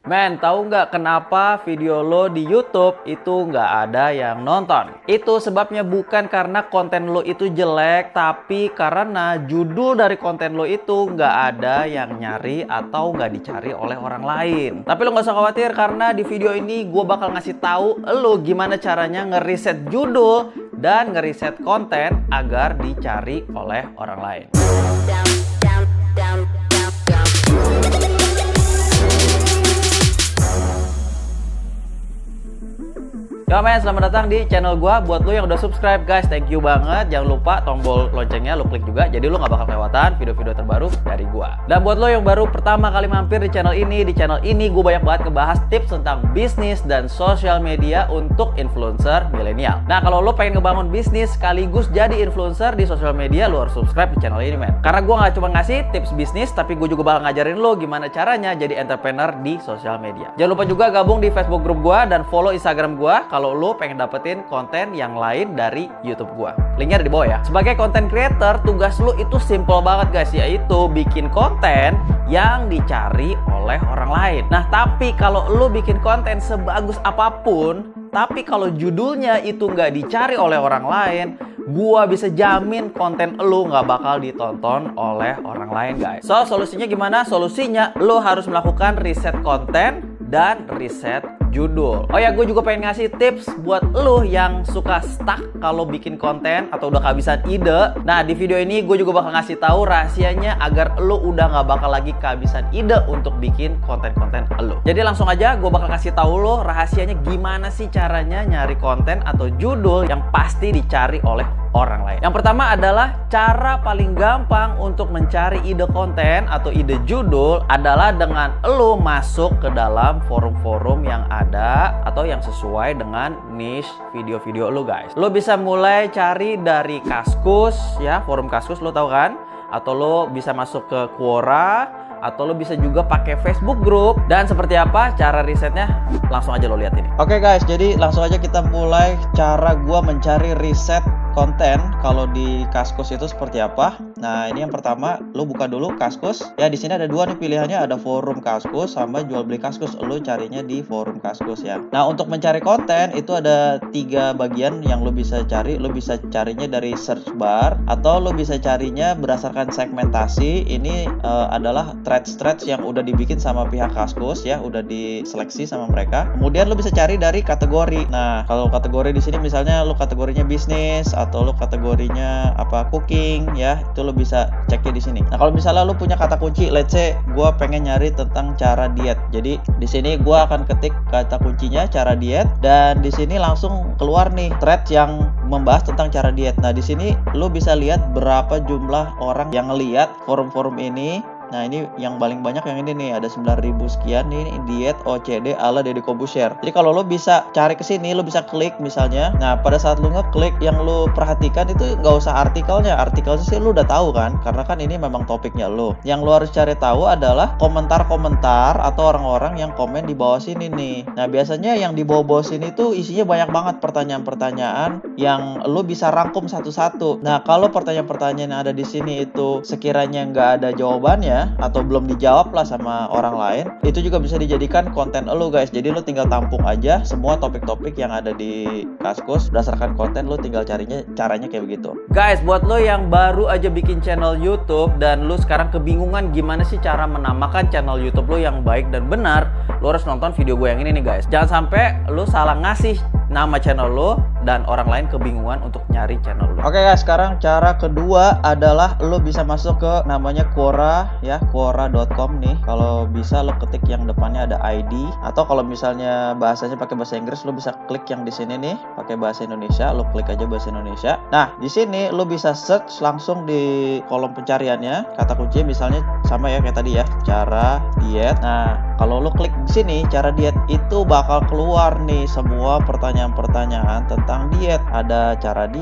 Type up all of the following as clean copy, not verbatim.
Men, tahu nggak kenapa video lo di YouTube itu nggak ada yang nonton? Itu sebabnya bukan karena konten lo itu jelek, tapi karena judul dari konten lo itu nggak ada yang nyari atau nggak dicari oleh orang lain. Tapi lo nggak usah khawatir, karena di video ini gue bakal ngasih tahu lo gimana caranya ngeriset judul dan ngeriset konten agar dicari oleh orang lain. Yo men, selamat datang di channel gua. Buat lo yang udah subscribe guys, thank you banget. Jangan lupa tombol loncengnya lo klik juga, jadi lo gak bakal kelewatan video-video terbaru dari gua. Dan buat lo yang baru pertama kali mampir di channel ini gua banyak banget ngebahas tips tentang bisnis dan sosial media untuk influencer milenial. Nah, kalau lo pengen ngebangun bisnis sekaligus jadi influencer di sosial media, lo harus subscribe di channel ini men. Karena gua gak cuma ngasih tips bisnis, tapi gua juga bakal ngajarin lo gimana caranya jadi entrepreneur di sosial media. Jangan lupa juga gabung di Facebook grup gua dan follow Instagram gua kalau lo pengen dapetin konten yang lain dari YouTube gua. Linknya ada di bawah ya. Sebagai content creator, tugas lo itu simple banget guys, yaitu bikin konten yang dicari oleh orang lain. Nah, tapi kalau lo bikin konten sebagus apapun, tapi kalau judulnya itu nggak dicari oleh orang lain, gua bisa jamin konten lo nggak bakal ditonton oleh orang lain guys. So, solusinya gimana? Solusinya lo harus melakukan riset konten dan riset judul. Oh ya, gue juga pengen ngasih tips buat lo yang suka stuck kalau bikin konten atau udah kehabisan ide. Nah, di video ini gue juga bakal ngasih tahu rahasianya agar lo udah nggak bakal lagi kehabisan ide untuk bikin konten-konten lo. Jadi langsung aja gue bakal kasih tahu lo rahasianya gimana sih caranya nyari konten atau judul yang pasti dicari oleh orang lain. Yang pertama adalah cara paling gampang untuk mencari ide konten atau ide judul adalah dengan lo masuk ke dalam forum-forum yang ada atau yang sesuai dengan niche video-video lo guys. Lo bisa mulai cari dari Kaskus ya, forum Kaskus lo tahu kan? Atau lo bisa masuk ke Quora, atau lo bisa juga pakai Facebook group. Dan seperti apa cara risetnya? Langsung aja lo lihat ini. Oke guys, jadi langsung aja kita mulai cara gua mencari riset konten kalau di Kaskus itu seperti apa. Nah, ini yang pertama, lo buka dulu Kaskus. Ya, di sini ada dua nih pilihannya, ada forum Kaskus sama jual beli Kaskus. Lo carinya di forum Kaskus ya. Nah, untuk mencari konten itu ada 3 bagian yang lo bisa cari. Lo bisa carinya dari search bar, atau lo bisa carinya berdasarkan segmentasi. Ini adalah threads yang udah dibikin sama pihak Kaskus ya, udah diseleksi sama mereka. Kemudian lo bisa cari dari kategori. Nah, kalau kategori di sini misalnya lo kategorinya bisnis atau lo kategorinya apa cooking ya, itu lo bisa ceknya di sini. Nah, kalau misalnya lo punya kata kunci, let's say gue pengen nyari tentang cara diet. Jadi di sini gue akan ketik kata kuncinya cara diet, dan di sini langsung keluar nih thread yang membahas tentang cara diet. Nah, di sini lo bisa lihat berapa jumlah orang yang ngelihat forum-forum ini. Nah, ini yang paling banyak yang ini nih, ada 9.000 sekian nih, diet OCD ala Deddy Corbuzier. Jadi kalau lo bisa cari ke sini, lo bisa klik misalnya. Nah, pada saat lo ngeklik, yang lo perhatikan itu nggak usah artikelnya. Artikelnya sih lo udah tahu kan, karena kan ini memang topiknya lo. Yang lo harus cari tahu adalah komentar-komentar atau orang-orang yang komen di bawah sini nih. Nah, biasanya yang di bawah sini tuh isinya banyak banget pertanyaan-pertanyaan yang lo bisa rangkum satu-satu. Nah, kalau pertanyaan-pertanyaan yang ada di sini itu sekiranya nggak ada jawabannya atau belum dijawab lah sama orang lain, itu juga bisa dijadikan konten lo guys. Jadi lo tinggal tampung aja semua topik-topik yang ada di Kaskus berdasarkan konten, lo tinggal carinya caranya kayak begitu guys. Buat lo yang baru aja bikin channel YouTube dan lo sekarang kebingungan gimana sih cara menamakan channel YouTube lo yang baik dan benar, lo harus nonton video gue yang ini nih guys. Jangan sampai lo salah ngasih nama channel lo dan orang lain kebingungan untuk nyari channel lo. Oke guys, sekarang cara kedua adalah lo bisa masuk ke namanya Quora ya, Quora.com nih. Kalau bisa lo ketik yang depannya ada ID, atau kalau misalnya bahasanya pakai bahasa Inggris, lo bisa klik yang di sini nih pakai bahasa Indonesia, lo klik aja bahasa Indonesia. Nah, di sini lo bisa search langsung di kolom pencariannya, kata kunci misalnya sama ya kayak tadi ya, cara diet. Nah, kalau lo klik di sini cara diet, itu bakal keluar nih semua pertanyaan-pertanyaan tentang diet. Ada cara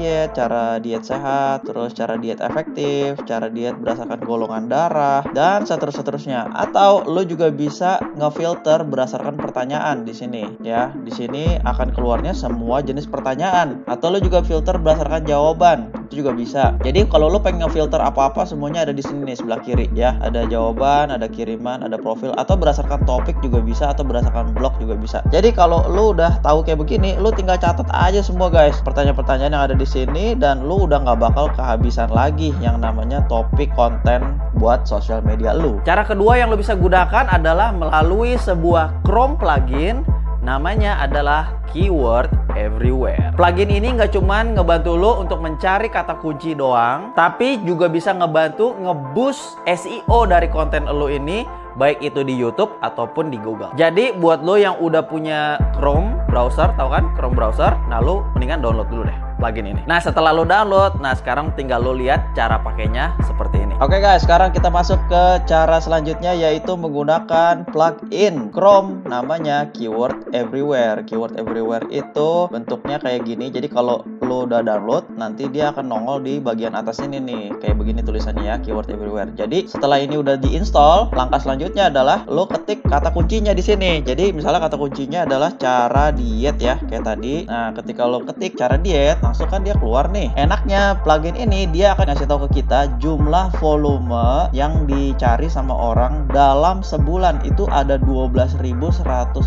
diet sehat, terus cara diet efektif, cara diet berdasarkan golongan darah, dan seterusnya. Atau lo juga bisa ngefilter berdasarkan pertanyaan di sini ya. Di sini akan keluarnya semua jenis pertanyaan, atau lo juga filter berdasarkan jawaban. Itu juga bisa. Jadi kalau lo pengen ngefilter apa-apa semuanya ada di sini nih sebelah kiri ya. Ada jawaban, ada kiriman, ada profil, atau berdasarkan topik juga bisa, atau berdasarkan blog juga bisa. Jadi kalau lo udah tahu kayak begini, lo tinggal catat aja semua guys pertanyaan-pertanyaan yang ada di sini, dan lo udah nggak bakal kehabisan lagi yang namanya topik konten buat sosial media lo. Cara kedua yang lo bisa gunakan adalah melalui sebuah Chrome plugin, namanya adalah Keyword Everywhere. Plugin ini nggak cuman ngebantu lo untuk mencari kata kunci doang, tapi juga bisa ngebantu ngeboost SEO dari konten lo ini, baik itu di YouTube ataupun di Google. Jadi buat lo yang udah punya Chrome browser, tahu kan Chrome browser, nah lo mendingan download dulu deh plugin ini. Nah setelah lo download, nah sekarang tinggal lo lihat cara pakainya seperti ini. Oke guys, sekarang kita masuk ke cara selanjutnya, yaitu menggunakan plugin Chrome namanya Keyword Everywhere. Keyword Everywhere itu bentuknya kayak gini. Jadi kalau lo udah download, nanti dia akan nongol di bagian atas ini nih, kayak begini tulisannya ya, Keyword Everywhere. Jadi setelah ini udah diinstal, langkah selanjutnya adalah lo ketik kata kuncinya di sini. Jadi misalnya kata kuncinya adalah cara diet ya, kayak tadi. Nah ketika lo ketik cara diet, langsung kan dia keluar nih. Enaknya plugin ini dia akan ngasih tahu ke kita jumlah volume yang dicari sama orang dalam sebulan. Itu ada 12.100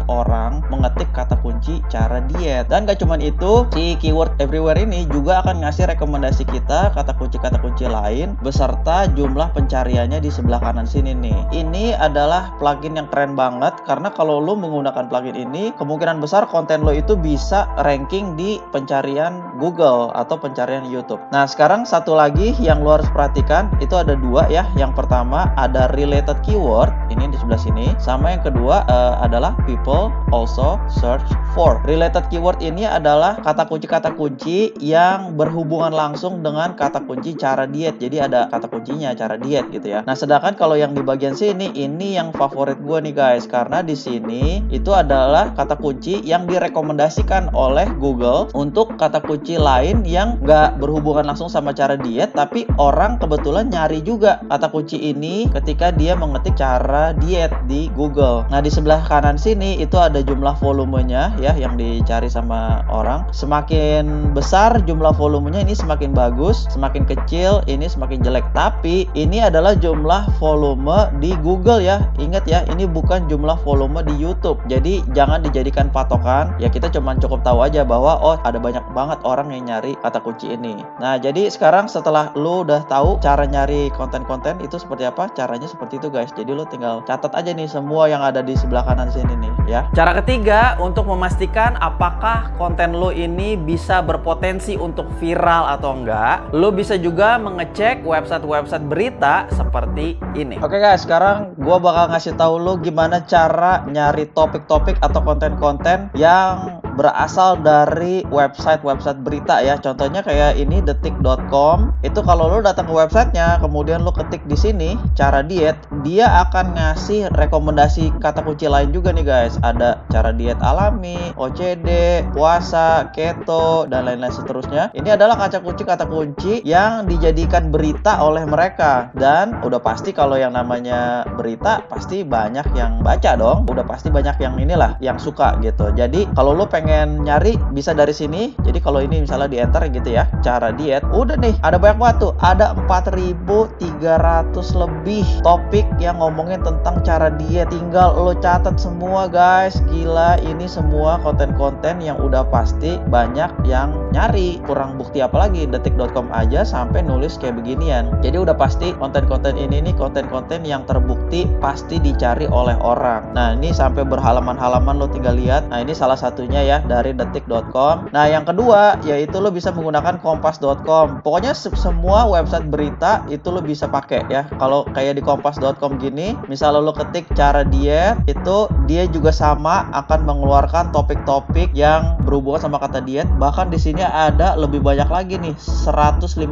orang mengetik kata kunci cara diet. Dan gak cuman itu, si Keyword Everywhere ini juga akan ngasih rekomendasi kita kata kunci lain beserta jumlah pencariannya di sebelah kanan sini nih. Ini adalah plugin yang keren banget, karena kalau lo menggunakan plugin ini, kemungkinan besar konten lo itu bisa ranking di pencarian Google atau pencarian YouTube. Nah sekarang satu lagi yang lo harus perhatikan, itu ada dua ya. Yang pertama ada related keyword, ini di sebelah sini, sama yang kedua adalah people also search for. Related keyword ini adalah kata kunci yang berhubungan langsung dengan kata kunci cara diet. Jadi ada kata kuncinya cara diet gitu ya. Nah sedangkan kalau yang di bagian sini, ini yang favorit gue nih guys, karena di sini itu adalah kata kunci yang direkomendasikan oleh Google untuk kata kunci lain yang nggak berhubungan langsung sama cara diet, tapi orang kebetulan nyari juga kata kunci ini ketika dia mengetik cara diet di Google. Nah di sebelah kanan sini itu ada jumlah volumenya ya yang dicari sama orang. Semakin besar jumlah volumenya, ini semakin bagus. Semakin kecil ini semakin jelek. Tapi ini adalah jumlah volume di Google ya. Ingat ya, ini bukan jumlah volume di YouTube. Jadi jangan dijadikan patokan. Ya kita cuman cukup tahu aja bahwa oh ada banyak banget orang yang nyari kata kunci ini. Nah jadi sekarang setelah lu udah tahu cara nyari konten-konten itu seperti apa, caranya seperti itu guys. Jadi lu tinggal catat aja nih semua yang ada di sebelah kanan sini nih ya. Cara ketiga untuk memastikan apakah konten lo ini bisa berpotensi untuk viral atau enggak, lo bisa juga mengecek website-website berita seperti ini. Oke guys, sekarang gua bakal ngasih tahu lo gimana cara nyari topik-topik atau konten-konten yang berasal dari website-website berita ya. Contohnya kayak ini detik.com. Itu kalau lo datang ke websitenya, kemudian lo ketik di sini cara diet, dia akan ngasih rekomendasi kata kunci lain juga nih guys. Ada cara diet alami, OCD, puasa, keto, dan lain-lain seterusnya. Ini adalah kata kunci yang dijadikan berita oleh mereka. Dan udah pasti kalau yang namanya berita pasti banyak yang baca dong. Udah pasti banyak yang inilah yang suka gitu. Jadi kalau lo pengen nyari bisa dari sini. Jadi kalau ini misalnya di enter gitu ya, cara diet, udah nih ada banyak banget tuh. Ada 4.300 lebih topik yang ngomongin tentang cara diet. Tinggal lo catat semua guys. Gila, ini semua konten-konten yang udah pasti banyak yang nyari. Kurang bukti apalagi, detik.com aja sampai nulis kayak beginian. Jadi udah pasti konten-konten ini nih konten-konten yang terbukti pasti dicari oleh orang. Nah ini sampai berhalaman-halaman lo tinggal lihat. Nah ini salah satunya ya dari detik.com. Nah yang kedua yaitu lo bisa menggunakan kompas.com. Pokoknya semua website berita itu lo bisa pakai ya. Kalau kayak di kompas.com gini, misalnya lo ketik cara diet, itu dia juga sama akan mengeluarkan topik-topik yang berhubungan sama kata diet. Bahkan di sini ada lebih banyak lagi nih, 155.000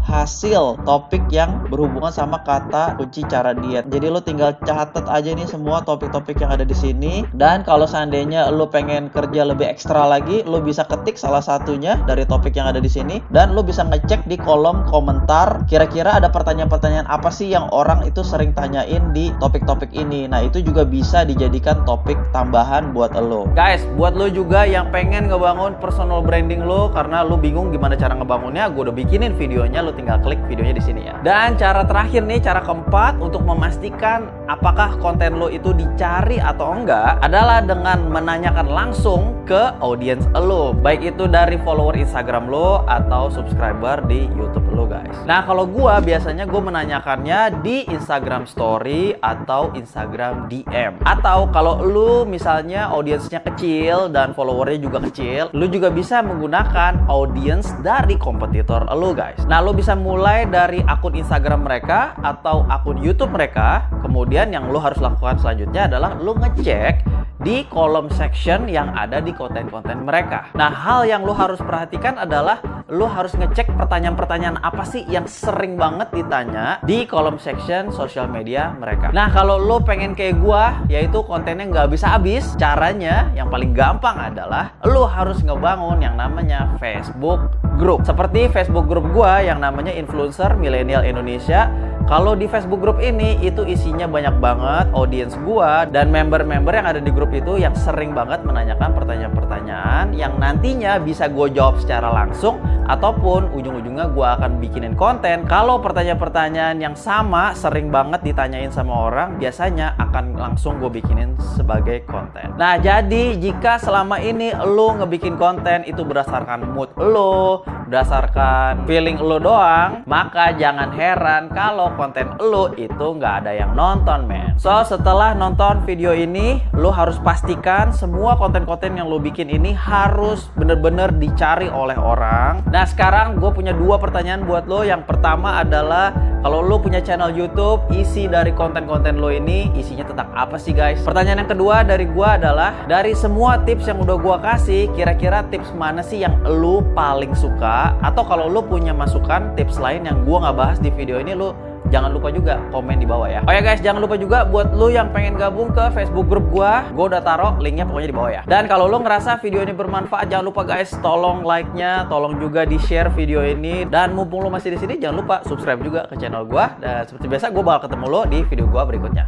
hasil topik yang berhubungan sama kata kunci cara diet. Jadi lo tinggal catat aja nih semua topik-topik yang ada di sini. Dan kalau seandainya lo pengen pengen kerja lebih ekstra lagi, lo bisa ketik salah satunya dari topik yang ada di sini, dan lo bisa ngecek di kolom komentar kira-kira ada pertanyaan-pertanyaan apa sih yang orang itu sering tanyain di topik-topik ini. Nah, itu juga bisa dijadikan topik tambahan buat lo. Guys, buat lo juga yang pengen ngebangun personal branding lo karena lo bingung gimana cara ngebangunnya, gue udah bikinin videonya, lo tinggal klik videonya di sini ya. Dan cara terakhir nih, cara keempat untuk memastikan apakah konten lo itu dicari atau enggak adalah dengan menanyakan langsung ke audiens lo, baik itu dari follower Instagram lo atau subscriber di YouTube lo guys. Nah, kalau gua biasanya gue menanyakannya di Instagram Story atau Instagram DM. Atau kalau lu misalnya audiensnya kecil dan followernya juga kecil, lu juga bisa menggunakan audiens dari kompetitor lu guys. Nah, lu bisa mulai dari akun Instagram mereka atau akun YouTube mereka. Kemudian yang lu harus lakukan selanjutnya adalah lu ngecek di kolom section yang ada di konten-konten mereka. Nah, hal yang lu harus perhatikan adalah lu harus ngecek pertanyaan-pertanyaan apa sih yang sering banget ditanya di kolom section sosial media mereka. Nah, kalau lu pengen kayak gua, yaitu kontennya nggak habis-habis, caranya yang paling gampang adalah lu harus ngebangun yang namanya Facebook Group. Seperti Facebook Group gua yang namanya Influencer Milenial Indonesia. Kalau di Facebook Group ini itu isinya banyak banget audiens gua dan member-member yang ada di grup itu yang sering banget menanyakan pertanyaan-pertanyaan yang nantinya bisa gue jawab secara langsung ataupun ujung-ujungnya gue akan bikinin konten. Kalau pertanyaan-pertanyaan yang sama sering banget ditanyain sama orang, biasanya akan langsung gue bikinin sebagai konten. Nah, jadi jika selama ini lo ngebikin konten itu berdasarkan mood lo, berdasarkan feeling lo doang, maka jangan heran kalau konten lo itu nggak ada yang nonton, men. So, setelah nonton video ini, lo harus pastikan semua konten-konten yang lo bikin ini harus bener-bener dicari oleh orang. Nah, sekarang gue punya dua pertanyaan buat lo. Yang pertama adalah, kalau lo punya channel YouTube, isi dari konten-konten lo ini isinya tentang apa sih guys? Pertanyaan yang kedua dari gue adalah, dari semua tips yang udah gue kasih, kira-kira tips mana sih yang lo paling suka? Atau kalau lo punya masukan tips lain yang gue nggak bahas di video ini, lo jangan lupa juga komen di bawah ya. Oh ya guys, jangan lupa juga buat lo yang pengen gabung ke Facebook group gue udah taruh linknya pokoknya di bawah ya. Dan kalau lo ngerasa video ini bermanfaat, jangan lupa guys, tolong like-nya, tolong juga di-share video ini. Dan mumpung lo masih di sini, jangan lupa subscribe juga ke channel gue. Dan seperti biasa, gue bakal ketemu lo di video gue berikutnya.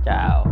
Ciao.